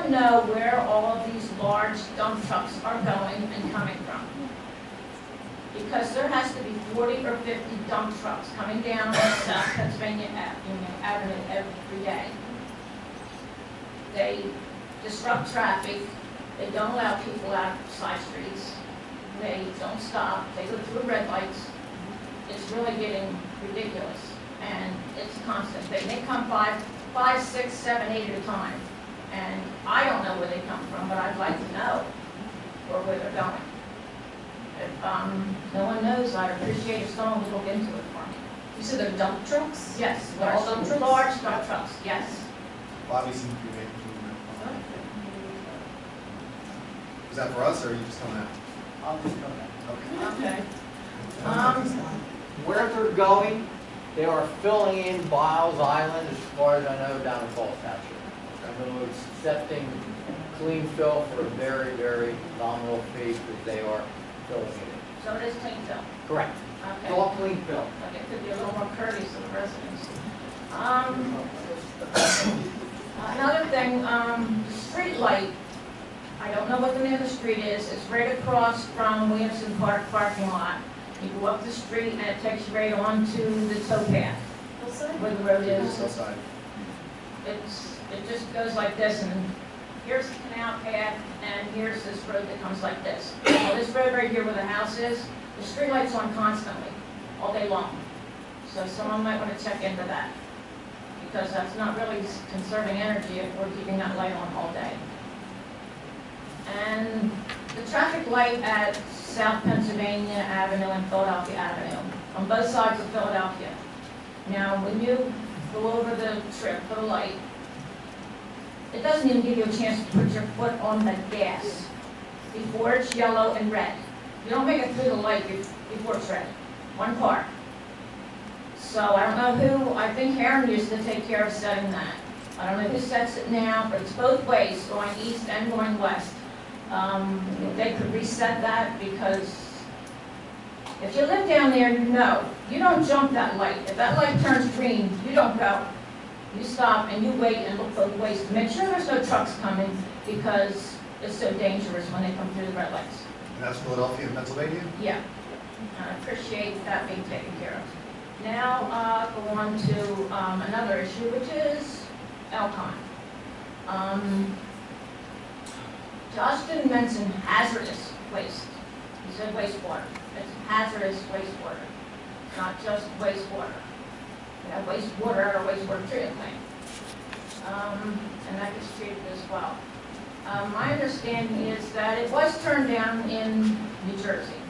to know where all of these large dump trucks are going and coming from. Because there has to be 40 or 50 dump trucks coming down South Pennsylvania Avenue every day. They disrupt traffic. They don't allow people out of side streets. They don't stop. They go through red lights. It's really getting ridiculous, and it's constant. They come five, 6, 7, 8 at a time, and I don't know where they come from, but I'd like to know or where they're going. If no one knows, I'd appreciate if someone would look into it for me. You said they're dump trucks? Yes, They're all dump trucks? large dump trucks, yes. Bobby seems to be making sure. Is that for us, or are you just coming out? I'll just come back. Okay. Okay. Where they're going, they are filling in Biles Island, as far as I know, down in Falls Township. In other words, accepting clean fill for a very, very nominal fee, because they are filling it in. So it is clean fill. Correct. Okay. It's all clean fill. Okay, it could be a little more courteous to the residents. Another thing, the street light, I don't know what the name of the street is. It's right across from Williamson Park parking lot. You go up the street and it takes you right onto the towpath where the road is. Hillside. It just goes like this, and here's the canal path, and here's this road that comes like this. Well, this road right here where the house is, the street light's on constantly, all day long. So someone might want to check into that, because that's not really conserving energy if we're keeping that light on all day. And the traffic light at South Pennsylvania Avenue and Philadelphia Avenue, on both sides of Philadelphia. Now, when you go over the trip for the light, it doesn't even give you a chance to put your foot on the gas before it's yellow and red. You don't make it through the light before it's red. One car. So I don't know who, I think Aaron used to take care of setting that. I don't know who sets it now, but it's both ways, going east and going west. They could reset that, because if you live down there, you know, you don't jump that light. If that light turns green, you don't go. You stop and you wait and look both ways to make sure there's no trucks coming, because it's so dangerous when they come through the red lights. And that's Philadelphia and Pennsylvania? Yeah, I appreciate that being taken care of. Now, go on to another issue, which is Elcon. Josh didn't mention hazardous waste. He said wastewater. It's hazardous wastewater, not just wastewater. We have wastewater at our wastewater treatment plant, and that gets treated as well. My understanding is that it was turned down in New Jersey.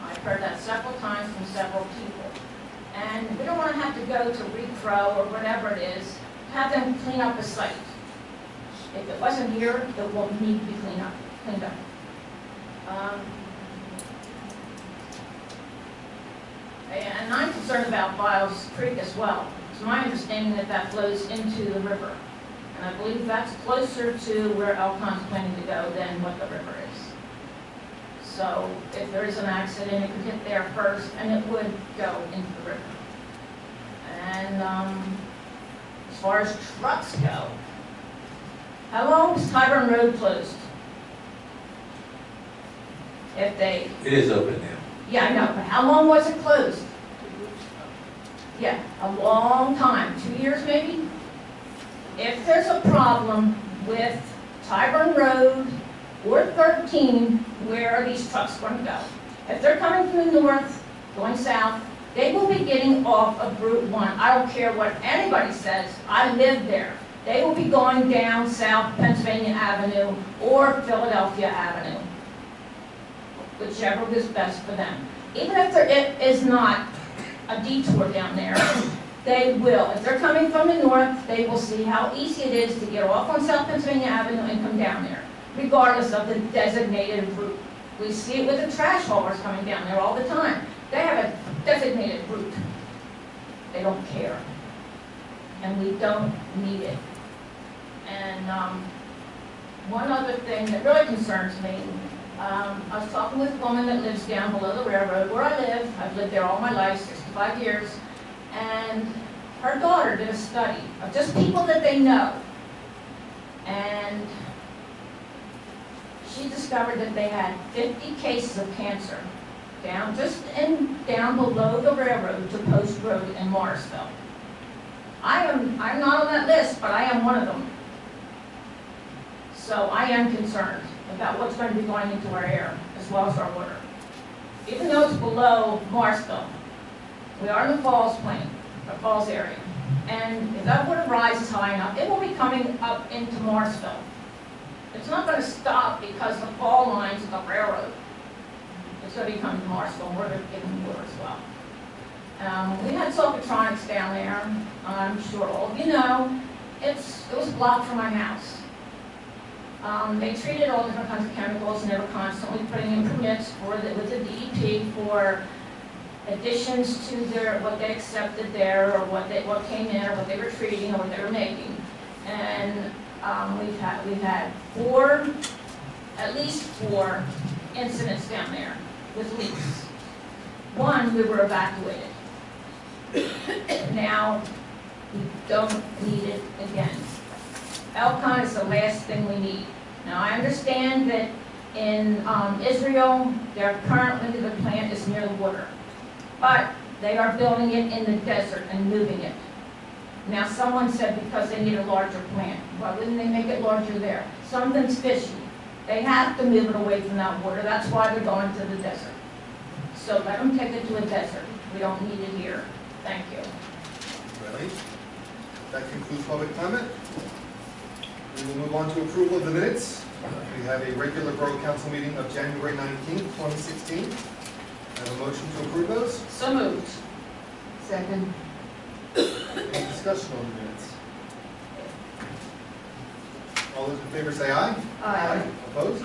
I've heard that several times from several people. And we don't want to have to go to Repro or whatever it is, have them clean up the site. If it wasn't here, it will need to be cleaned up. And I'm concerned about Biles Creek as well. It's my understanding that that flows into the river. And I believe that's closer to where Elcon's planning to go than what the river is. So if there is an accident, it could hit there first, and it would go into the river. And as far as trucks go, how long is Tyburn Road closed? If they... It is open now. Yeah, I know, but how long was it closed? Yeah, a long time, 2 years maybe? If there's a problem with Tyburn Road or 13, where are these trucks going to go? If they're coming from the north, going south, they will be getting off of Route 1. I don't care what anybody says, I live there. They will be going down South Pennsylvania Avenue or Philadelphia Avenue, whichever is best for them. Even if it is not a detour down there, they will. If they're coming from the north, they will see how easy it is to get off on South Pennsylvania Avenue and come down there, regardless of the designated route. We see it with the trash haulers coming down there all the time. They have a designated route. They don't care. And we don't need it. And one other thing that really concerns me, I was talking with a woman that lives down below the railroad where I live. I've lived there all my life, 65 years. And her daughter did a study of just people that they know. and she discovered that they had 50 cases of cancer down below the railroad to Post Road in Morrisville. I'm not on that list, but I am one of them. So I am concerned about what's going to be going into our air as well as our water. Even though it's below Morrisville, we are in the falls plain, the falls area. And if that water rises high enough, it will be coming up into Morrisville. It's not going to stop because the fall lines of the railroad. It's going to be coming to Morrisville, and we're going to get them water as well. We had Sulfatronics down there. I'm sure all of you know. It was blocked from my house. They treated all different kinds of chemicals, and they were constantly putting in permits with the DEP for additions to what they accepted there, or what came in, or what they were treating, or what they were making. And we've had at least four incidents down there with leaks. One, we were evacuated. Now, we don't need it again. Elcon is the last thing we need. Now, I understand that in Israel, currently the plant is near the water, but they are building it in the desert and moving it. Now, someone said because they need a larger plant. Why wouldn't they make it larger there? Something's fishy. They have to move it away from that water. That's why they're going to the desert. So let them take it to a desert. We don't need it here. Thank you. Ready? That concludes public comment. We will move on to approval of the minutes. We have a regular Borough Council meeting of January 19th, 2016. I have a motion to approve those. So moved. Second. Any discussion on the minutes? All those in favor say aye. Aye. Opposed?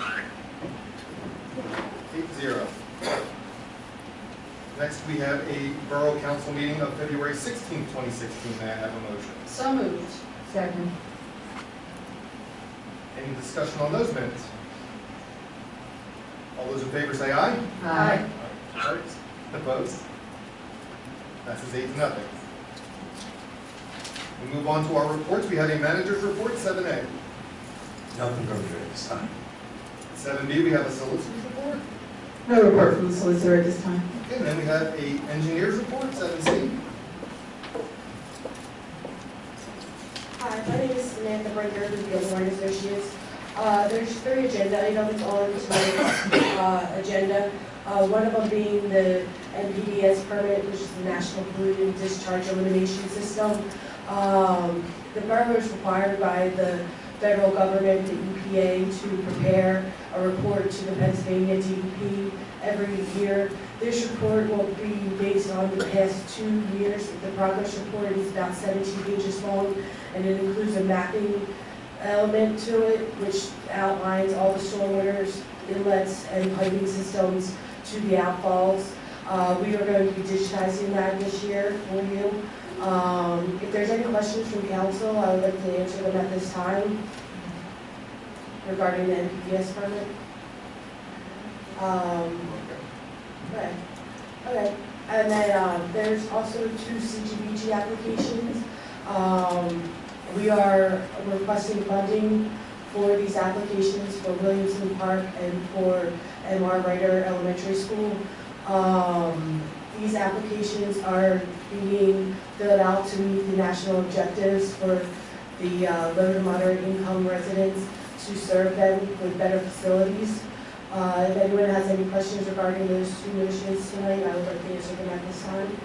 8-0. Next, we have a Borough Council meeting of February 16th, 2016. May I have a motion? So moved. Second. Any discussion on those minutes? All those in favor say aye. Aye. Opposed? Passes 8-0. We move on to our reports. We have a manager's report, 7A. Nothing from you this time. 7B, we have a solicitor's report. No report from the solicitor at this time. Okay, and then we have a engineer's report, 7C. Hi, my name is Samantha Breaker with Gilmore & Associates. There's 3 agenda items on tonight's agenda. One of them being the NPDES permit, which is the National Pollutant Discharge Elimination System. The borough is required by the federal government, the EPA, to prepare a report to the Pennsylvania DEP every year. This report will be based on the past 2 years. The progress report is about 17 pages long, and it includes a mapping element to it, which outlines all the stormwaters, inlets, and piping systems to the outfalls. We are going to be digitizing that this year for you. If there's any questions from council, I would like to answer them at this time regarding the NPDES permit. Okay. And then there's also 2 CGBG applications. We are requesting funding for these applications for Williamson Park and for M.R. Ryder Elementary School. These applications are being filled out to meet the national objectives for the low to moderate income residents, to serve them with better facilities. If anyone has any questions regarding those 2 motions tonight, I would like to answer them at this time.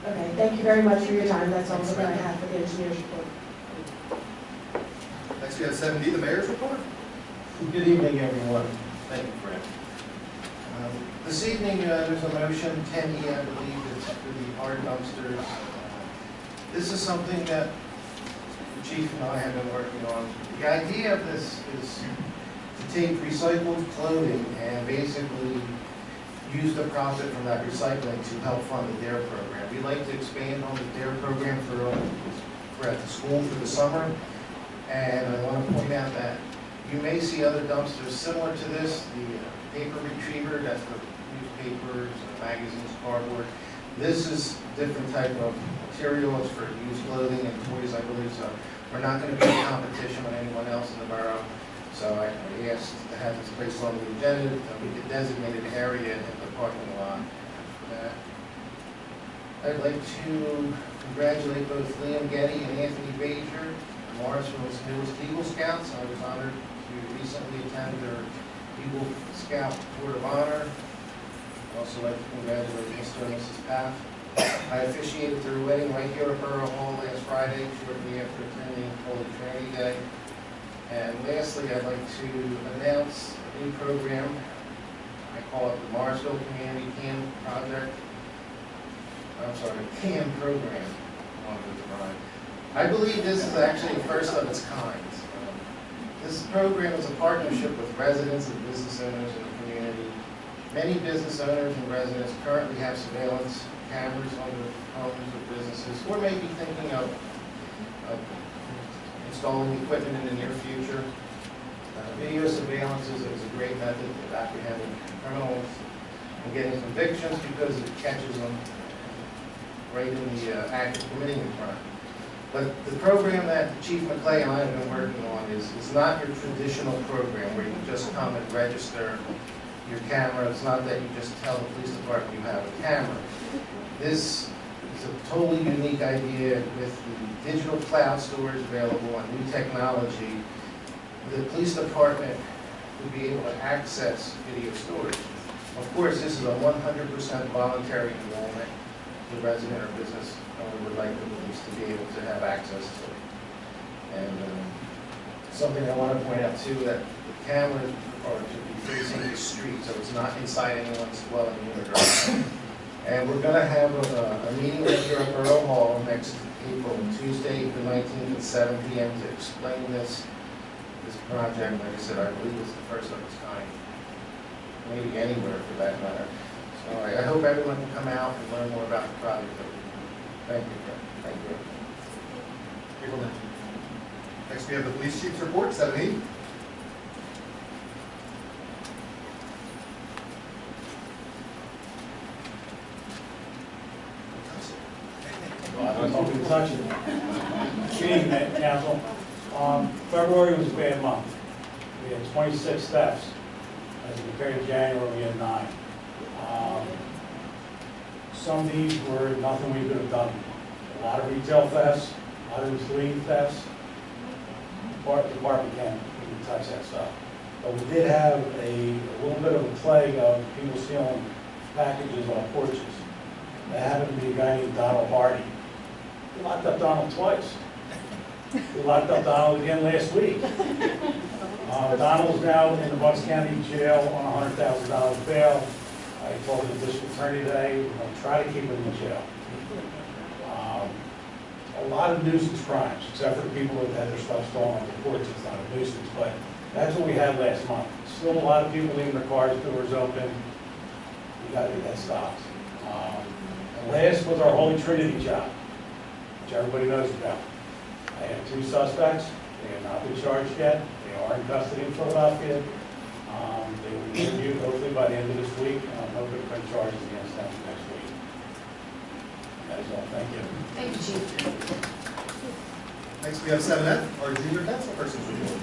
Okay, thank you very much for your time. That's all that I have for the engineer's report. Next, we have 7D, the mayor's report. Good evening, everyone. Thank you, Fred. This evening, there's a motion, 10E, I believe, it's for the hard dumpsters. This is something that the chief and I have been working on. The idea of this is to take recycled clothing and basically use the profit from that recycling to help fund the DARE program. We'd like to expand on the DARE program for at the school for the summer. And I want to point out that you may see other dumpsters similar to this, the paper retriever, that's for newspapers, magazines, cardboard. This is different type of material. It's for used clothing and toys, I believe. So We're not going to be in competition with anyone else in the borough, so I asked to have this placed on the agenda, so we could designate an area in the parking lot for that. I'd like to congratulate both Liam Getty and Anthony Bajer, Morrisville's newest Eagle Scouts. I was honored to recently attend their Eagle Scout Tour of Honor. I'd also like to congratulate Mr. and Mrs. Paff. I officiated their wedding right here at Borough Hall last Friday, shortly after attending Holy Trinity Day. And lastly, I'd like to announce a new program. I call it the Morrisville Community CAM Project. I'm sorry, CAM program. I believe this is actually the first of its kind. This program is a partnership with residents and business owners in the community. Many business owners and residents currently have surveillance cameras on their homes or businesses, or may be thinking of installing equipment in the near future. Video surveillance is a great method of apprehending criminals and getting convictions because it catches them right in the act of committing the crime. But the program that Chief McClay and I have been working on is not your traditional program where you just come and register your camera. It's not that you just tell the police department you have a camera. This is a totally unique idea with the digital cloud storage available and new technology. The police department would be able to access video storage. Of course, this is a 100% voluntary enrollment. The resident or business owner would like the police to be able to have access to it. And something I want to point out too, that the cameras are to be facing the street, so it's not inside anyone's dwelling unit or anything. And we're going to have a meeting right here at Borough Hall next April, Tuesday, the 19th at 7 p.m. to explain this project. Like I said, I believe it's the first of its kind, maybe anywhere for that matter. So I hope everyone can come out and learn more about the project. Thank you. Thank you. Next, we have the police chief's report, 7E. I was hoping to touch it. Good evening, Council. February was a bad month. We had 26 thefts. As compared to January, we had 9. Some of these were nothing we could have done. A lot of retail thefts, a lot of misleading thefts. The department can't even touch that stuff. But we did have a little bit of a plague of people stealing packages on porches. That happened to be a guy named Donald Hardy. We locked up Donald twice. We locked up Donald again last week. Donald's now in the Bucks County Jail on a $100,000 bail. I told the district attorney today, we're going to try to keep him in jail. A lot of nuisance crimes, except for the people that had their stuff stolen on the porch. It's not a nuisance, but that's what we had last month. Still a lot of people leaving their cars doors open. We got to get that stopped. And last was our Holy Trinity job, which everybody knows about. I have 2 suspects. They have not been charged yet. They are in custody in Philadelphia. They will be interviewed hopefully by the end of this week. I'm hoping to bring charges against them next week. That is all. Thank you. Thank you, Chief. Next, we have 7F, our junior councilperson's report.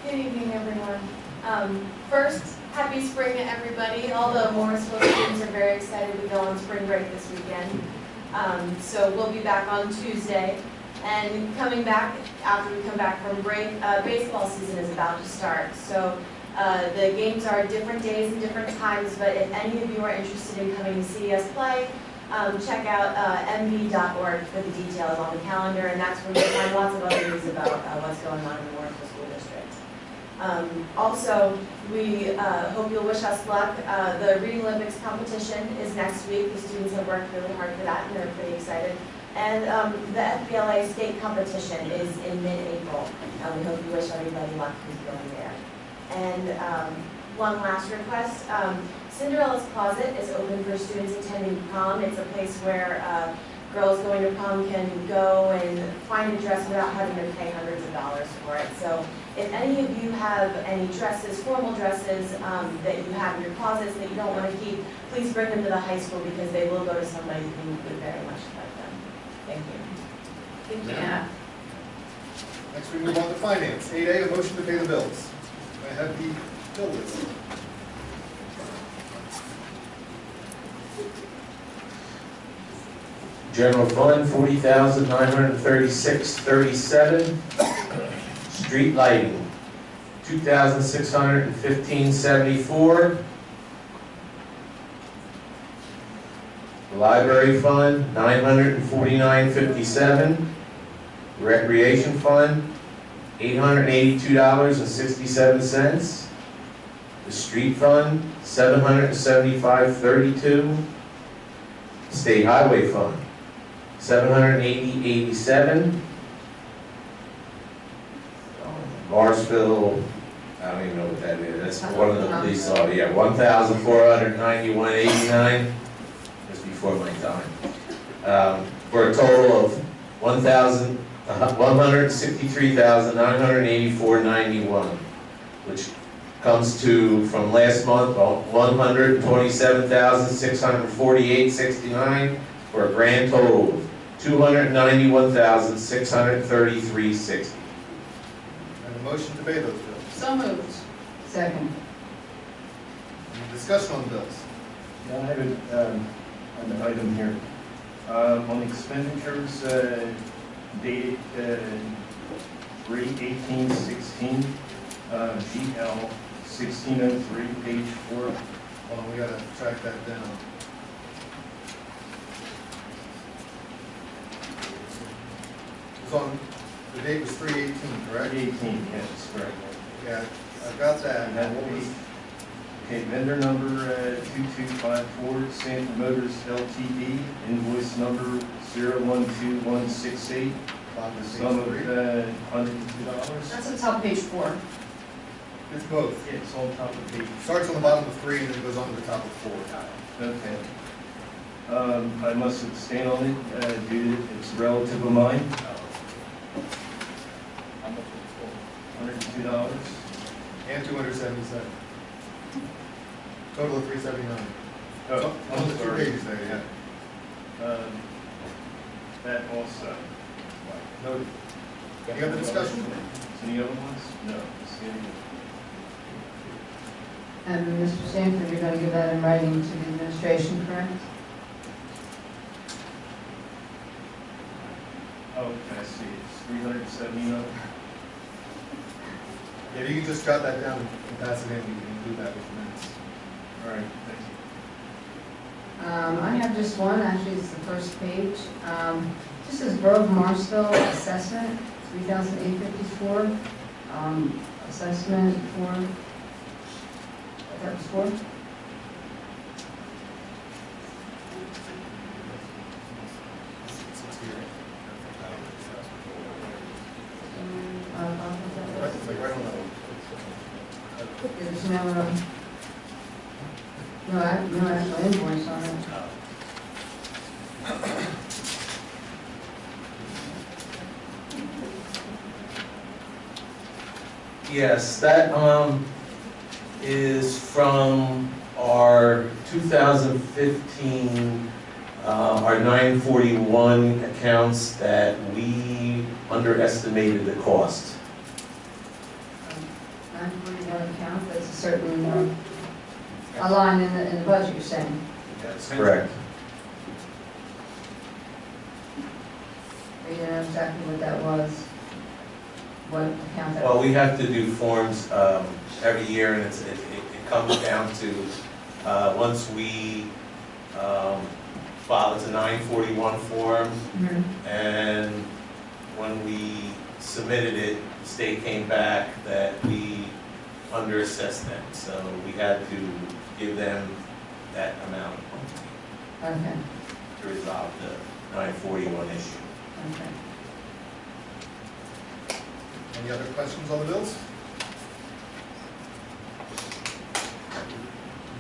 Good evening, everyone. First, happy spring to everybody. All the Morrisville students are very excited to go on spring break this weekend. So we'll be back on Tuesday. And coming back, after we come back from break, baseball season is about to start. So the games are different days and different times, but if any of you are interested in coming to see us play, check out mb.org for the details on the calendar, and that's where you'll find lots of other news about what's going on in the Morrisville School District. Also, we hope you'll wish us luck. The Reading Olympics competition is next week. The students have worked really hard for that, and they're pretty excited. And the FBLA state competition is in mid-April. We hope you wish everybody luck who's going there. And one last request. Cinderella's Closet is open for students attending prom. It's a place where girls going to prom can go and find a dress without having to pay hundreds of dollars for it. So if any of you have any dresses, formal dresses that you have in your closets that you don't want to keep, please bring them to the high school because they will go to somebody who would very much like them. Thank you. Yeah. Next, we move on to finance. 8A, a motion to pay the bills. May I have the bill list? General fund, $40,936.37. Street lighting, $2,615.74. Library fund, $949.57. Recreation fund, $882.67. The street fund, $775.32. State highway fund, $780.87. Morrisville, I don't even know what that is, that's one of the police, yeah, $1,491.89, just before my time. For a total of $163,984.91, which comes to, from last month, $127,648.69, for a grand total of $291,633.60. And a motion to pay those bills. So moved. Second. Any discussion on the bills? Yeah, I have an item here. On expenditures dated 3/18/16, GL 1603, page 4. Hold on, we gotta track that down. It was on, the date was 3/18, correct? 18, yes, correct. Yeah, I've got that. And that will be, okay, vendor number 2254, Sanford Motors LTD, invoice number 012168, the sum of $102. That's the top page 4. It's both. Yeah, it's on top of the page. Starts on the bottom of 3 and then goes on to the top of 4. Okay. I must abstain on it due to its relative of mine. $102. And 277. Total of 379. Oh, So, on I'm the 2 sorry. pages there, yeah. That also. Noted. Any other discussion? Any other ones? No. It's the only one. And Mr. Sanford, you're going to give that in writing to the administration, correct? Oh, I see. It's 379. Yeah, you can just jot that down and pass it in, we can include that with the minutes. All right, thank you. I have just one, actually, it's the first page. This is Borough of Morrisville assessment, $3,854. Assessment for, that was for? It's here. There's It's like right on that one. no actual invoice on it. Yes, that is from our 2015, our 941 accounts that we underestimated the cost. 941 account, that's a certain, a line in the budget, you're saying? That's correct. You know exactly what that was? What account that was? Well, we have to do forms every year, and it comes down to, once we file, it's a 941 form, Mhm. and when we submitted it, the state came back that we underassessed them, so we had to give them that amount Okay, to resolve the 941 issue. okay. Any other questions on the bills?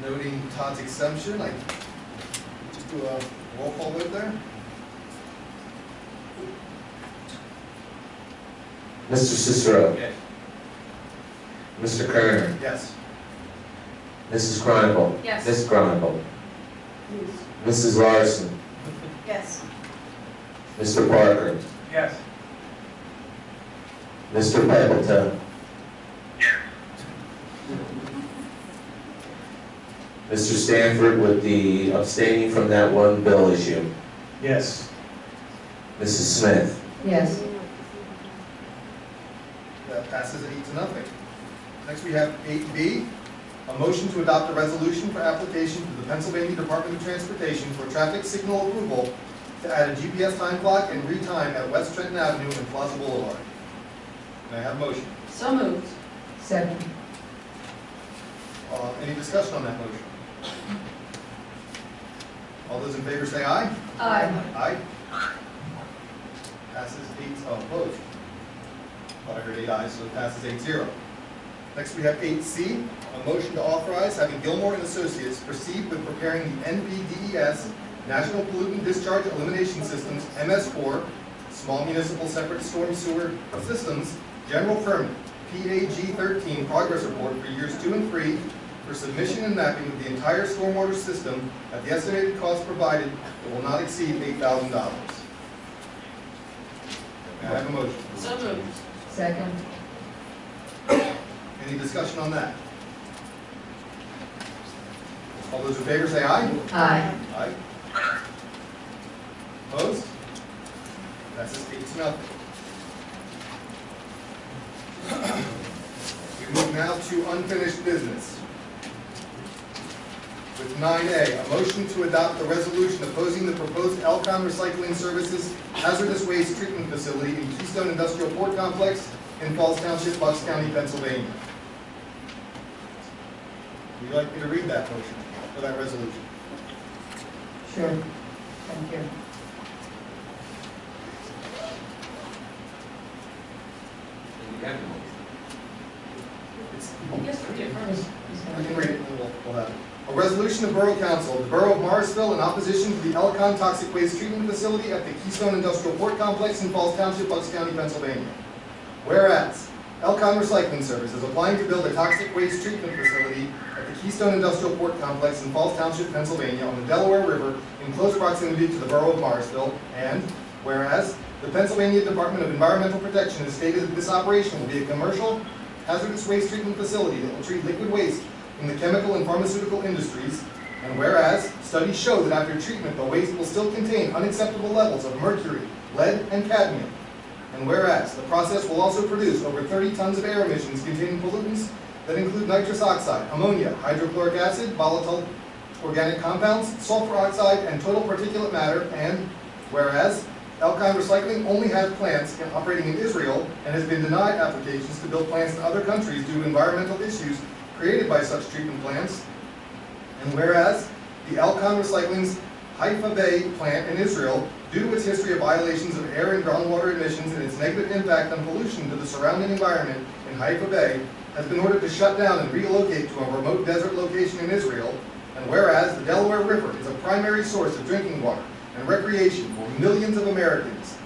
Noting Todd's exemption, I just do a roll call vote there. Mr. Cicero. Yes. Mr. Kerner. Yes. Mrs. Chronicle. Yes. Miss Chronicle. Mrs. Larson. Yes. Mr. Parker. Yes. Mr. Pepitone. Mr. Stanford with the abstaining from that one bill issue. Yes. Mrs. Smith. Yes. That passes 8-0. Next, we have 8B, a motion to adopt a resolution for application to the Pennsylvania Department of Transportation for traffic signal approval to add a GPS time clock and retime at West Trenton Avenue and Plaza Boulevard. May I have a motion? So moved. Second. Any discussion on that motion? All those in favor say aye. Aye. Aye. Passes 8, opposed. Thought I heard 8 ayes, so it passes 8-0. Next, we have 8C, a motion to authorize having Gilmore and Associates proceed with preparing the NPDES National Pollutant Discharge Elimination Systems MS4 Small Municipal Separate Storm Sewer Systems General Permit PAG 13 Progress Report for years 2 and 3 for submission and mapping of the entire stormwater system at the estimated cost provided that will not exceed $8,000. May I have a motion? So moved. Second. Any discussion on that? All those in favor say aye. Aye. Aye. Opposed? Passes 8-0. We move now to unfinished business. With 9A, a motion to adopt the resolution opposing the proposed Elcon Recycling Services hazardous waste treatment facility in Keystone Industrial Port Complex in Falls Township, Bucks County, Pennsylvania. Would you like me to read that motion, or that resolution? Sure. Thank you. It's Yes, we did first. I can read it, and then we'll have it. A resolution of Borough Council of the Borough of Morrisville in opposition to the Elcon Toxic Waste Treatment Facility at the Keystone Industrial Port Complex in Falls Township, Bucks County, Pennsylvania. Whereas, Elcon Recycling Service is applying to build a toxic waste treatment facility at the Keystone Industrial Port Complex in Falls Township, Pennsylvania on the Delaware River in close proximity to the Borough of Morrisville. And whereas, the Pennsylvania Department of Environmental Protection has stated that this operation will be a commercial hazardous waste treatment facility that will treat liquid waste from the chemical and pharmaceutical industries, and whereas studies show that after treatment the waste will still contain unacceptable levels of mercury, lead, and cadmium, and whereas the process will also produce over 30 tons of air emissions containing pollutants that include nitrous oxide, ammonia, hydrochloric acid, volatile organic compounds, sulfur oxide, and total particulate matter, and whereas Elcon Recycling only has plants operating in Israel and has been denied applications to build plants in other countries due to environmental issues created by such treatment plants. And whereas the Elcon Recycling's Haifa Bay plant in Israel, due to its history of violations of air and groundwater emissions and its negative impact on pollution to the surrounding environment in Haifa Bay, has been ordered to shut down and relocate to a remote desert location in Israel. And whereas the Delaware River is a primary source of drinking water and recreation for millions of Americans.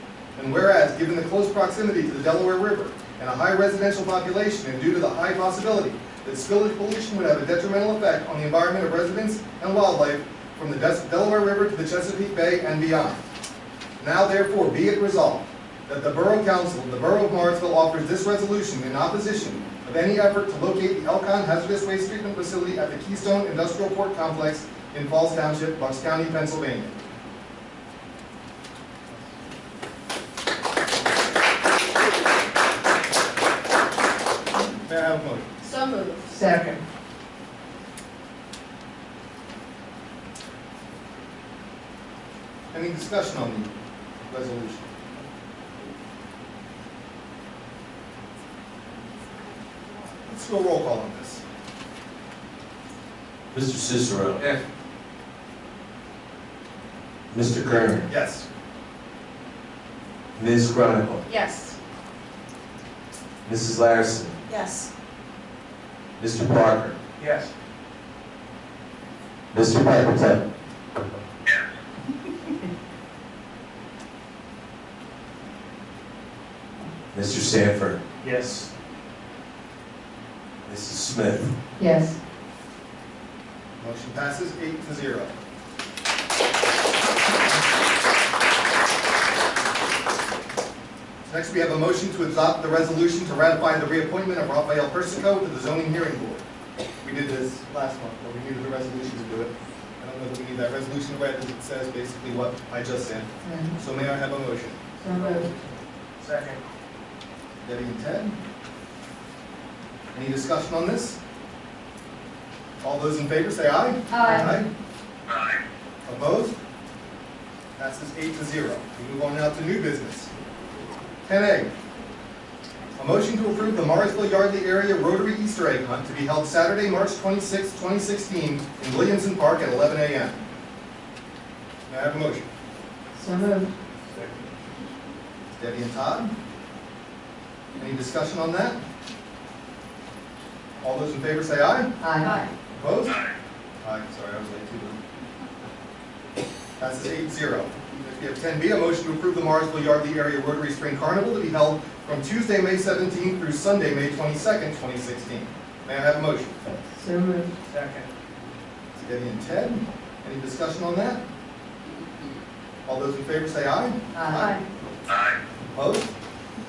And whereas, given the close proximity to the Delaware River and a high residential population, and due to the high possibility that spillage pollution would have a detrimental effect on the environment of residents and wildlife from the Delaware River to the Chesapeake Bay and beyond. Now therefore be it resolved that the Borough Council of the Borough of Morrisville offers this resolution in opposition of any effort to locate the Elcon Hazardous Waste Treatment Facility at the Keystone Industrial Port Complex in Falls Township, Bucks County, Pennsylvania. May I have a motion? So moved. Second. Any discussion on the resolution? Let's do a roll call on this. Mr. Cicero. Yes. Mr. Kerner. Yes. Ms. Chronicle. Yes. Mrs. Larson. Yes. Mr. Parker. Yes. Mr. Pepitone. Mr. Stanford, Yes. Mrs. Smith, Yes. Motion passes 8-0. Next, we have a motion to adopt the resolution to ratify the reappointment of Rafael Persico to the zoning hearing board. We did this last month, but we needed a resolution to do it. I don't know if we need that resolution read, as it says basically what I just said. So may I have a motion? So moved. Second. Debbie and Ted? Any discussion on this? All those in favor say aye. Aye. Aye. Opposed? Passes 8-0. We move on now to new business. 10A, a motion to approve the Morrisville Yardley Area Rotary Easter Egg Hunt to be held Saturday, March 26, 2016 in Williamson Park at 11 a.m. May I have a motion? So moved. Debbie and Todd? Any discussion on that? All those in favor say aye. Aye. Opposed? Aye. Aye, sorry, I was late too. Passes 8-0. We have 10B, a motion to approve the Morrisville Yardley Area Rotary Spring Carnival to be held from Tuesday, May 17th through Sunday, May 22nd, 2016. May I have a motion? So moved. Second. Debbie and Ted, any discussion on that? All those in favor say aye. Aye. Aye. Opposed?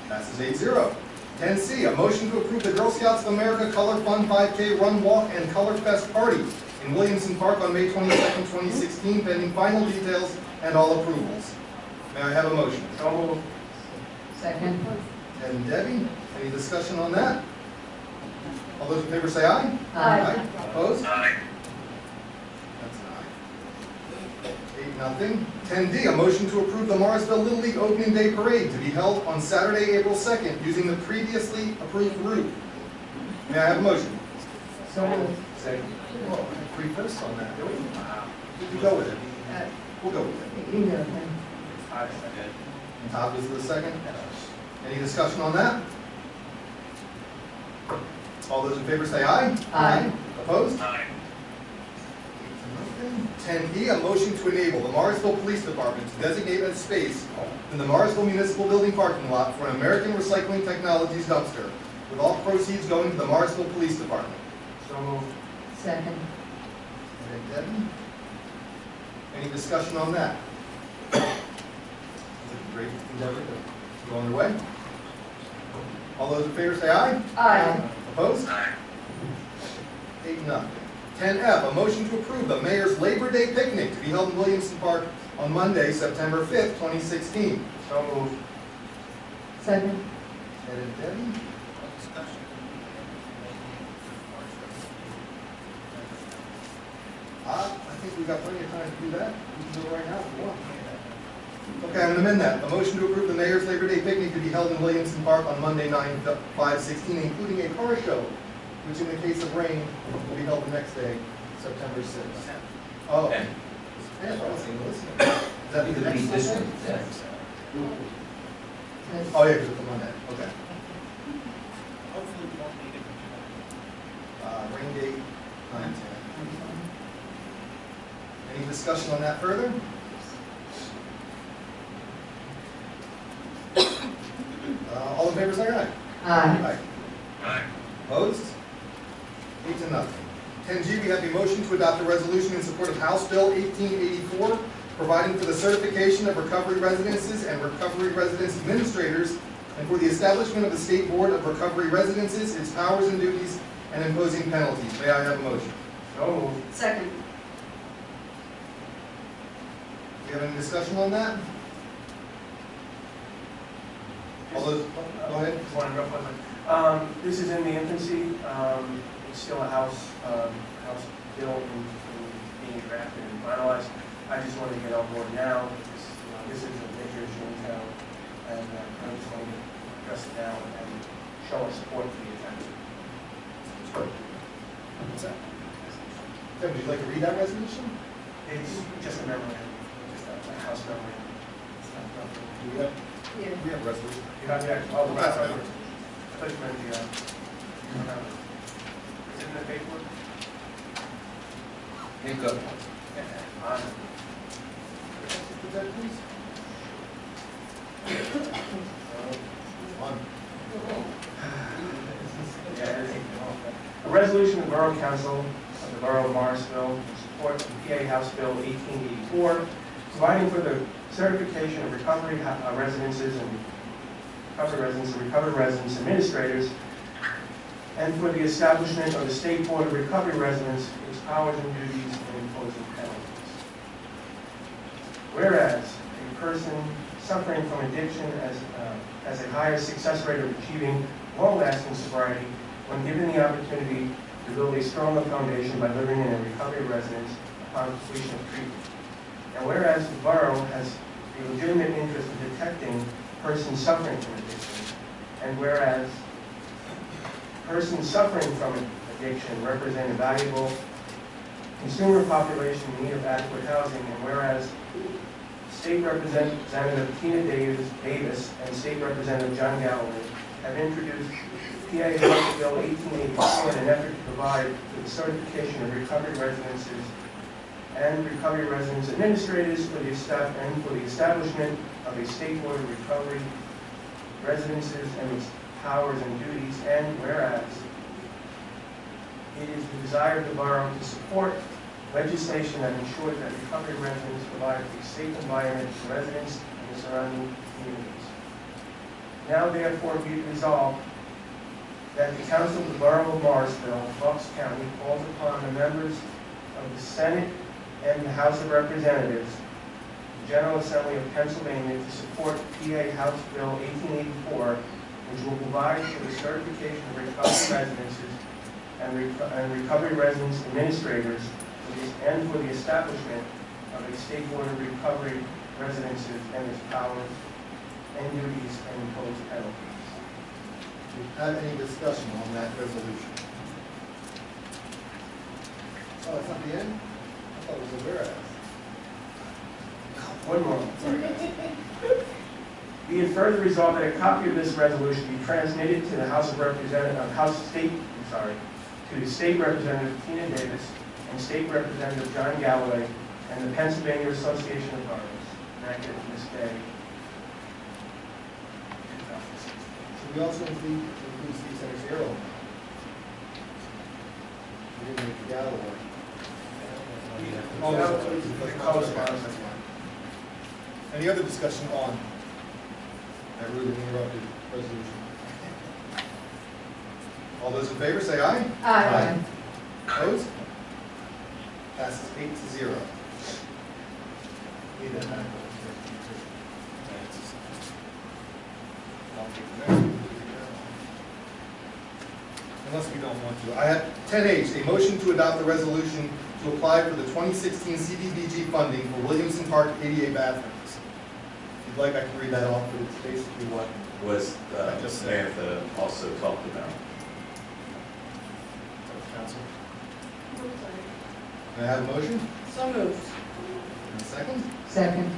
Passes 8-0. 10C, a motion to approve the Girl Scouts of America Color Fun 5K Run, Walk, and Color Fest Party in Williamson Park on May 22nd, 2016, pending final details and all approvals. May I have a motion? So moved. Second. Ted and Debbie, any discussion on that? All those in favor say aye. Aye. Opposed? Aye. That's an aye. 8-0. 10D, a motion to approve the Morrisville Little League Opening Day Parade to be held on Saturday, April 2nd, using the previously approved route. May I have a motion? So moved. Second. Well, three firsts on that, do we? You go with it. We'll go with it. You go, Ken. Aye. Second. And Todd was the second. Any discussion on that? All those in favor say aye. Aye. Opposed? Aye. 10E, a motion to enable the Morrisville Police Department to designate a space in the Morrisville Municipal Building parking lot for an American Recycling Technologies dumpster, with all proceeds going to the Morrisville Police Department. So moved. Second. Okay, Debbie? Any discussion on that? Is it a great endeavor to go underway? All those in favor say aye. Aye. Opposed? Aye. 8-0. 10F, a motion to approve the Mayor's Labor Day Picnic to be held in Williamson Park on Monday, September 5th, 2016. So moved. Second. Ted and Debbie? I think we've got plenty of time to do that. We can do it right now if we want. Okay, I'm going to amend that. A motion to approve the Mayor's Labor Day Picnic to be held in Williamson Park on Monday, 9/5/16, including a car show, which in the case of rain will be held the next day, September 6th. Oh. And- Yeah, I was thinking this. Is that the next this Monday? one, yeah. Oh, yeah, because it's a Monday, okay. Rain date, 9/10. Any discussion on that further? All in favor, say aye. Aye. Aye. Opposed? 8-0. 10G, we have the motion to adopt a resolution in support of House Bill 1884, providing for the certification of recovery residences and recovery residence administrators, and for the establishment of the State Board of Recovery Residences, its powers and duties, and imposing penalties. May I have a motion? So moved. Second. Do you have any discussion on that? All those, go ahead. Just one real quick one. This is in the infancy. It's still a house bill and being drafted and finalized. I just wanted to get on board now. This is a major issue in town, and I just want to address it now and show our support for the attempt. What's that? Would you like to read that resolution? It's just a memorandum, just a house memorandum. Do we have, we have a resolution? You have the actual, oh, That's sorry. fine. I thought you meant the, is it in the paperwork? Pick up. Put that, please. One. resolution of the Borough Council of the Borough of Morrisville in support of PA House Bill 1884, providing for the certification of recovery residences and recovered residence administrators, and for the establishment of the State Board of Recovery Residents, its powers and duties and imposing penalties. Whereas a person suffering from addiction has a higher success rate of achieving long-lasting sobriety when given the opportunity to build a stronger foundation by living in a recovery residence upon completion of treatment. And whereas the borough has a legitimate interest in detecting persons suffering from addiction, and whereas persons suffering from addiction represent a valuable consumer population in need of adequate housing, and whereas State Representative Tina Davis and State Representative John Galloway have introduced PA House Bill 1884 in an effort to provide for the certification of recovery residences and recovery residence administrators for the establishment of a State Board of Recovery Residences and its powers and duties, and whereas it is the desire of the borough to support legislation that ensures that recovery residents provide a safe environment for residents and the surrounding communities. Now therefore be it resolved that the Council of the Borough of Morrisville, Bucks County, calls upon the members of the Senate and the House of Representatives, the General Assembly of Pennsylvania, to support PA House Bill 1884, which will provide for the certification of recovery residences and recovery residence administrators, and for the establishment of a State Board of Recovery Residences and its powers and duties and imposed penalties. Do you have any discussion on that resolution? Oh, it's not the end? I thought it was a whereas. One more. Be it further resolved that a copy of this resolution be transmitted to the House of Representatives, to the State Representative Tina Davis and State Representative John Galloway and the Pennsylvania Association of Boroughs, enacted this day. Should we also include Steve Senator? We didn't make the Galloway. Any other discussion on that rudely interrupted resolution? All those in favor say aye. Aye. Opposed? Passes 8-0. Need that back. Unless we don't want to. I have 10H, a motion to adopt the resolution to apply for the 2016 CDBG funding for Williamson Park ADA bathrooms. If you'd like, I can read that off, but it's basically what Was Samantha also talked about. Council. May I have a motion? So moved. And a second? Second.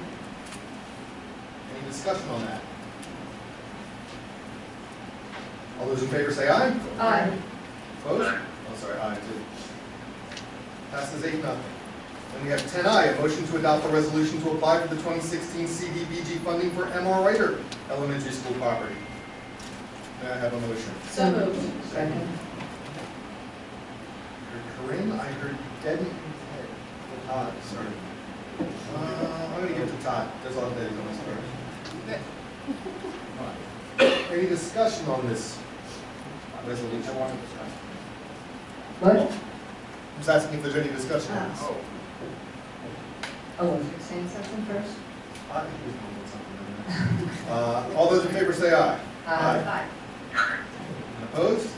Any discussion on that? All those in favor say aye. Aye. Opposed? Oh, sorry, aye too. Passes 8-0. Then we have 10I, a motion to adopt a resolution to apply for the 2016 CDBG funding for M.R. Ryder Elementary School property. May I have a motion? So moved. Second. I heard Corinne, I heard Debbie. Todd, sorry. I'm going to give it to Todd. There's a lot of Debbie's on this first. Any discussion on this resolution? What? I'm just asking if there's any discussion on this. Oh, was you saying something first? I think we can do something. All those in favor say aye. Aye. Opposed?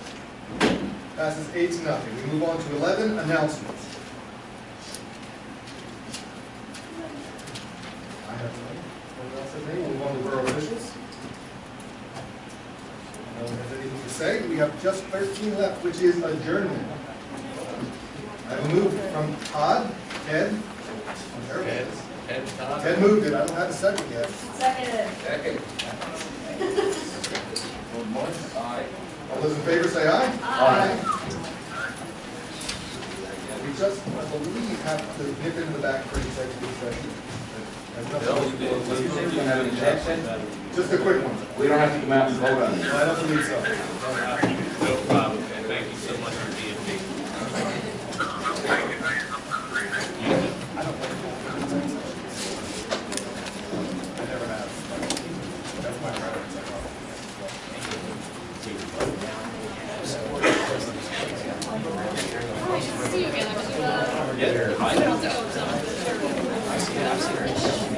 Passes 8-0. We move on to 11, announcements. I have none. Anyone else have any? We'll move on to borough officials. No one has anything to say. We have just 13 left, which is adjournment. I have a move from Todd, Ted. Ted moved it. I don't have a second yet. Seconded. All those in favor say aye. Aye. We just, I believe, have to nip into the back for executive session. Has nothing to do with- Just a quick one. We don't have to come out and vote on it. I don't believe so. No problem, and thank you so much for being patient. there. I've seen her.